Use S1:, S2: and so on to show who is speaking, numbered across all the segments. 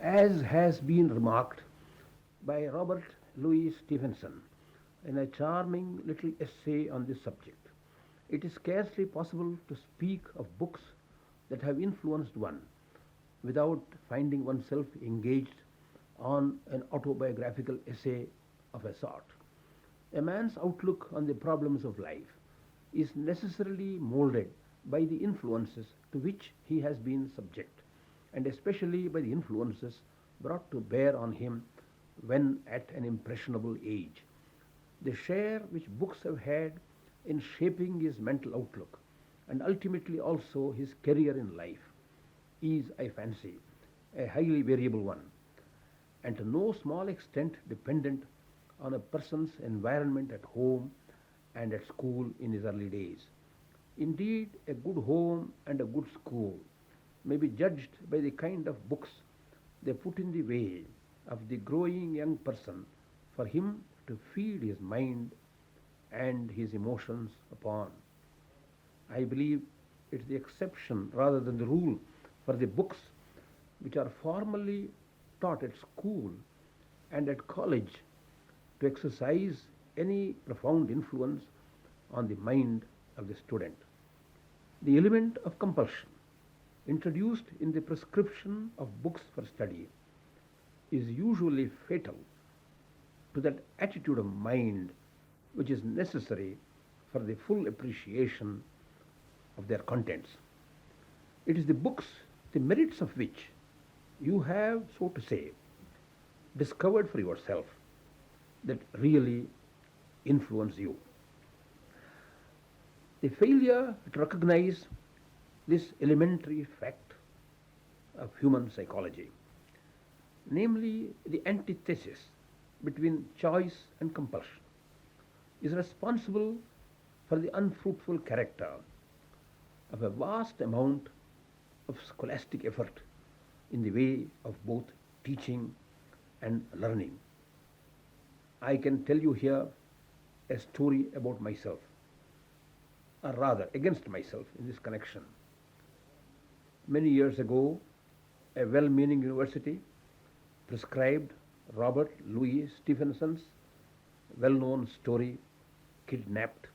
S1: As has been remarked by Robert Louis Stevenson in a charming little essay on this subject, it is scarcely possible to speak of books that have influenced one without finding oneself engaged on an autobiographical essay of a sort. A man's outlook on the problems of life is necessarily molded by the influences to which he has been subject, and especially by the influences brought to bear on him when at an impressionable age. The share which books have had in shaping his mental outlook and ultimately also his career in life is, I fancy, a highly variable one, and to no small extent dependent on a person's environment at home and at school in his early days. Indeed, a good home and a good school may be judged by the kind of books they put in the way of the growing young person for him to feed his mind and his emotions upon. I believe it's the exception rather than the rule for the books which are formally taught at school and at college to exercise any profound influence on the mind of the student. The element of compulsion introduced in the prescription of books for study is usually fatal to that attitude of mind which is necessary for the full appreciation of their contents. It is the books, the merits of which you have, so to say, discovered for yourself that really influence you. The failure to recognize this elementary fact of human psychology, namely the antithesis between choice and compulsion, is responsible for the unfruitful character of a vast amount of scholastic effort in the way of both teaching and learning. I can tell you here a story about myself, or rather against myself in this connection. Many years ago, a well meaning university prescribed Robert Louis Stevenson's well known story, Kidnapped,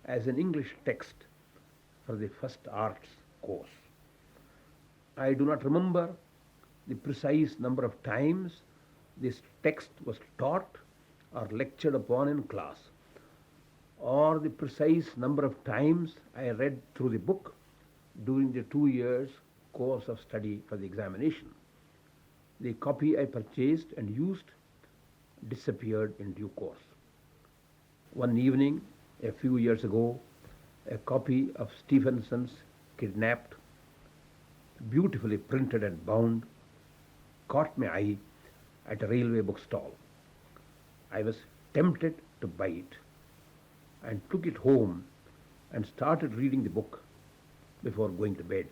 S1: as an English text for the first arts course. I do not remember the precise number of times this text was taught or lectured upon in class, or the precise number of times I read through the book during the 2 years course of study for the examination. The copy I purchased and used disappeared in due course. One evening, a few years ago, a copy of Stevenson's Kidnapped, beautifully printed and bound, caught my eye at a railway bookstall. I was tempted to buy it and took it home and started reading the book before going to bed.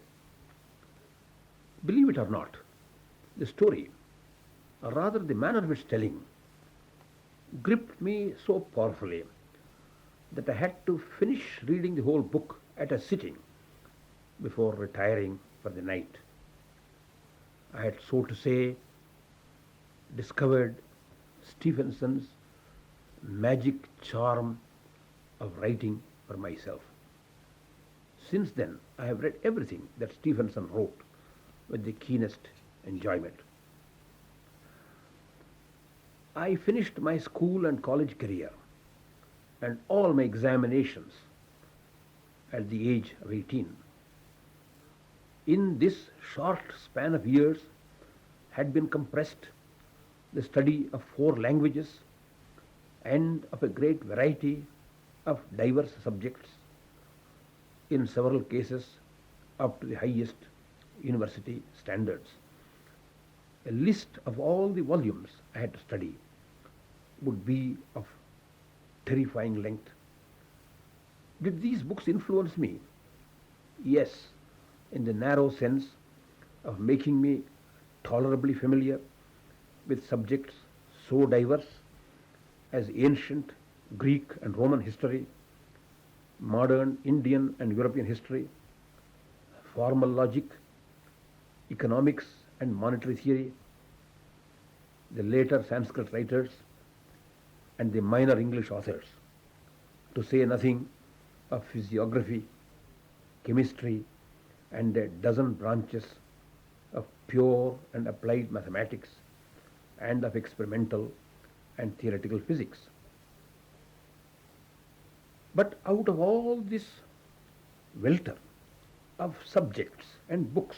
S1: Believe it or not, the story, or rather the manner of its telling, gripped me so powerfully that I had to finish reading the whole book at a sitting before retiring for the night. I had, so to say, discovered Stevenson's magic charm of writing for myself. Since then, I have read everything that Stevenson wrote with the keenest enjoyment. I finished my school and college career and all my examinations at the age of 18. In this short span of years had been compressed the study of 4 languages and of a great variety of diverse subjects, in several cases up to the highest university standards. A list of all the volumes I had to study would be of terrifying length. Did these books influence me? Yes, in the narrow sense of making me tolerably familiar with subjects so diverse as ancient Greek and Roman history, modern Indian and European history, formal logic, economics and monetary theory, the later Sanskrit writers, and the minor English authors, to say nothing of physiography, chemistry, and a dozen branches of pure and applied mathematics and of experimental and theoretical physics. But out of all this welter of subjects and books,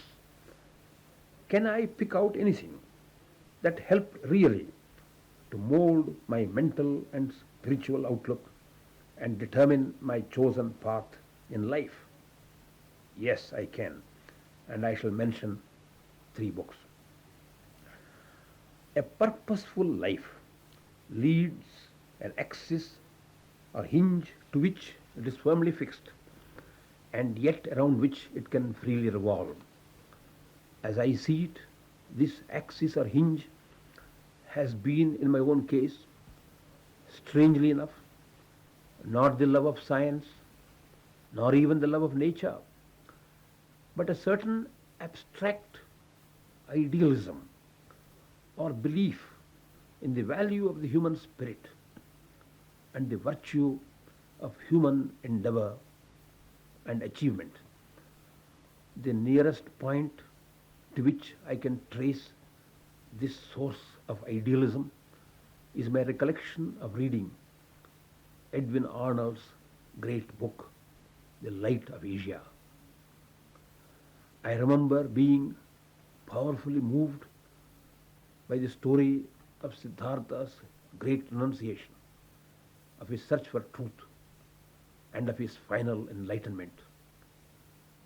S1: can I pick out anything that helped really to mold my mental and spiritual outlook and determine my chosen path in life? Yes, I can, and I shall mention three books. A purposeful life leads an axis or hinge to which it is firmly fixed, and yet around which it can freely revolve. As I see it, this axis or hinge has been, in my own case, strangely enough, not the love of science, nor even the love of nature, but a certain abstract idealism or belief in the value of the human spirit and the virtue of human endeavor and achievement. The nearest point to which I can trace this source of idealism is my recollection of reading Edwin Arnold's great book, The Light of Asia. I remember being powerfully moved by the story of Siddhartha's great renunciation, of his search for truth, and of his final enlightenment.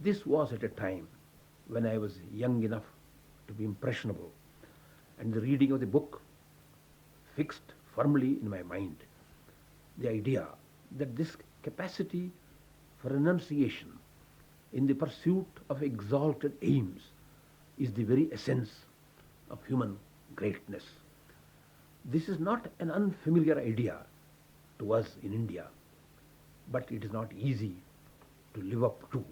S1: This was at a time when I was young enough to be impressionable, and the reading of the book fixed firmly in my mind the idea that this capacity for renunciation in the pursuit of exalted aims is the very essence of human greatness. This is not an unfamiliar idea to us in India, but it is not easy to live up to.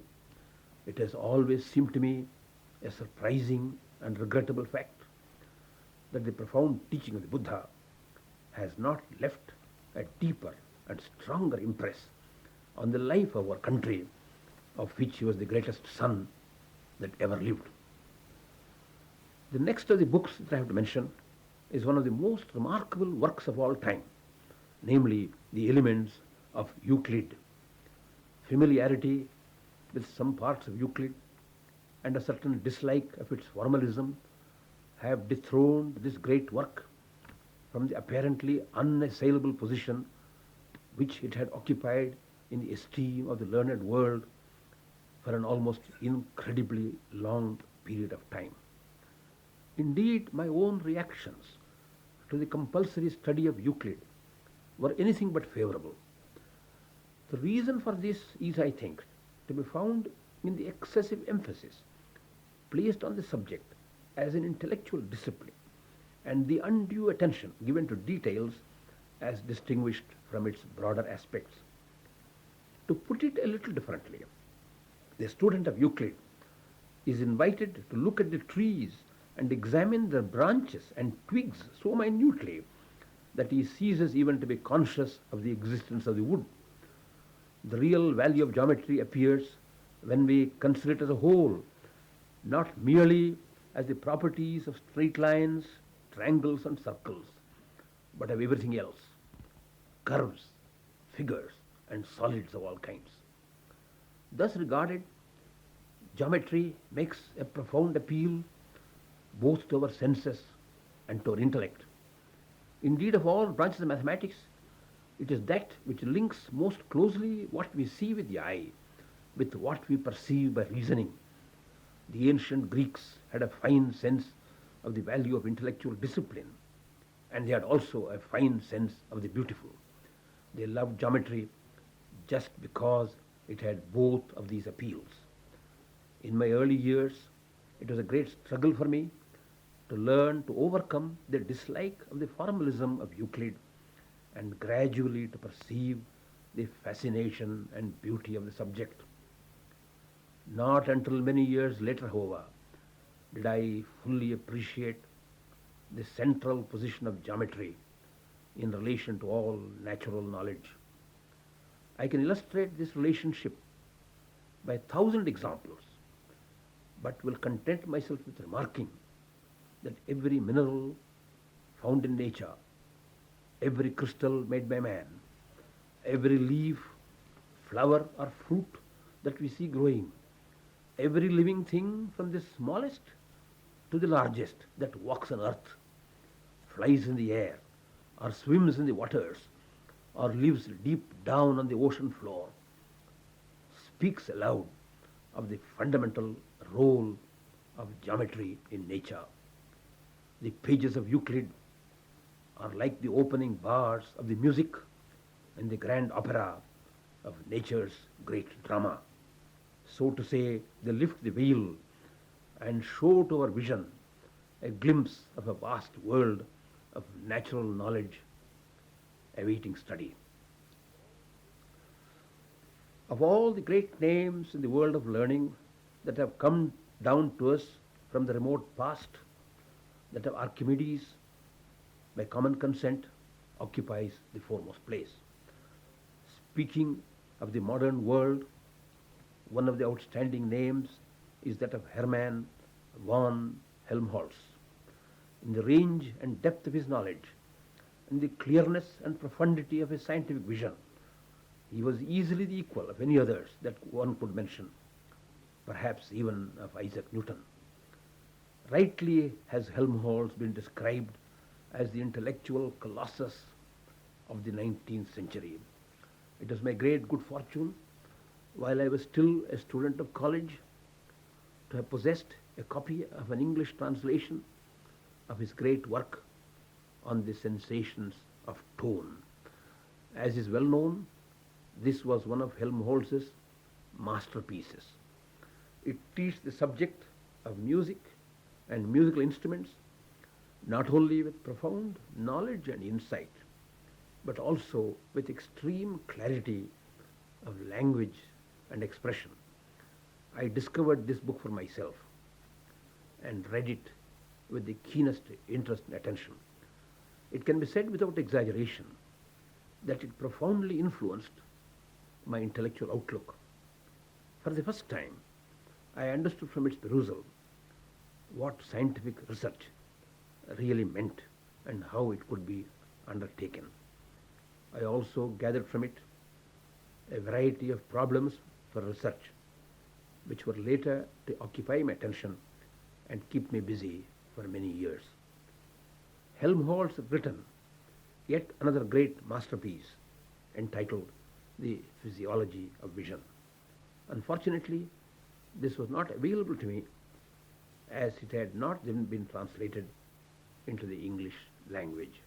S1: It has always seemed to me a surprising and regrettable fact that the profound teaching of the Buddha has not left a deeper and stronger impress on the life of our country, of which he was the greatest son that ever lived. The next of the books that I have to mention is one of the most remarkable works of all time, namely The Elements of Euclid. Familiarity with some parts of Euclid and a certain dislike of its formalism have dethroned this great work from the apparently unassailable position which it had occupied in the esteem of the learned world for an almost incredibly long period of time. Indeed, my own reactions to the compulsory study of Euclid were anything but favorable. The reason for this is, I think, to be found in the excessive emphasis placed on the subject as an intellectual discipline and the undue attention given to details as distinguished from its broader aspects. To put it a little differently, the student of Euclid is invited to look at the trees and examine their branches and twigs so minutely that he ceases even to be conscious of the existence of the wood. The real value of geometry appears when we consider it as a whole, not merely as the properties of straight lines, triangles and circles, but of everything else, curves, figures and solids of all kinds. Thus regarded, geometry makes a profound appeal both to our senses and to our intellect. Indeed, of all branches of mathematics, it is that which links most closely what we see with the eye with what we perceive by reasoning. The ancient Greeks had a fine sense of the value of intellectual discipline, and they had also a fine sense of the beautiful. They loved geometry just because it had both of these appeals. In my early years, it was a great struggle for me to learn to overcome the dislike of the formalism of Euclid and gradually to perceive the fascination and beauty of the subject. Not until many years later, however, did I fully appreciate the central position of geometry in relation to all natural knowledge. I can illustrate this relationship by 1,000 examples, but will content myself with remarking that every mineral found in nature, every crystal made by man, every leaf, flower, or fruit that we see growing, every living thing from the smallest to the largest that walks on earth, flies in the air, or swims in the waters, or lives deep down on the ocean floor, speaks aloud of the fundamental role of geometry in nature. The pages of Euclid are like the opening bars of the music and the grand opera of nature's great drama. So to say, they lift the veil and show to our vision a glimpse of a vast world of natural knowledge awaiting study. Of all the great names in the world of learning that have come down to us from the remote past, that of Archimedes, by common consent, occupies the foremost place. Speaking of the modern world, one of the outstanding names is that of Hermann von Helmholtz. In the range and depth of his knowledge, in the clearness and profundity of his scientific vision, he was easily the equal of any others that one could mention, perhaps even of Isaac Newton. Rightly has Helmholtz been described as the intellectual colossus of the 19th century. It was my great good fortune, while I was still a student of college, to have possessed a copy of an English translation of his great work on the sensations of tone. As is well known, this was one of Helmholtz's masterpieces. It treats the subject of music and musical instruments not only with profound knowledge and insight, but also with extreme clarity of language and expression. I discovered this book for myself and read it with the keenest interest and attention. It can be said without exaggeration that it profoundly influenced my intellectual outlook. For the first time, I understood from its perusal what scientific research really meant and how it could be undertaken. I also gathered from it a variety of problems for research, which were later to occupy my attention and keep me busy for many years. Helmholtz had written yet another great masterpiece entitled The Physiology of Vision. Unfortunately, this was not available to me as it had not then been translated into the English language.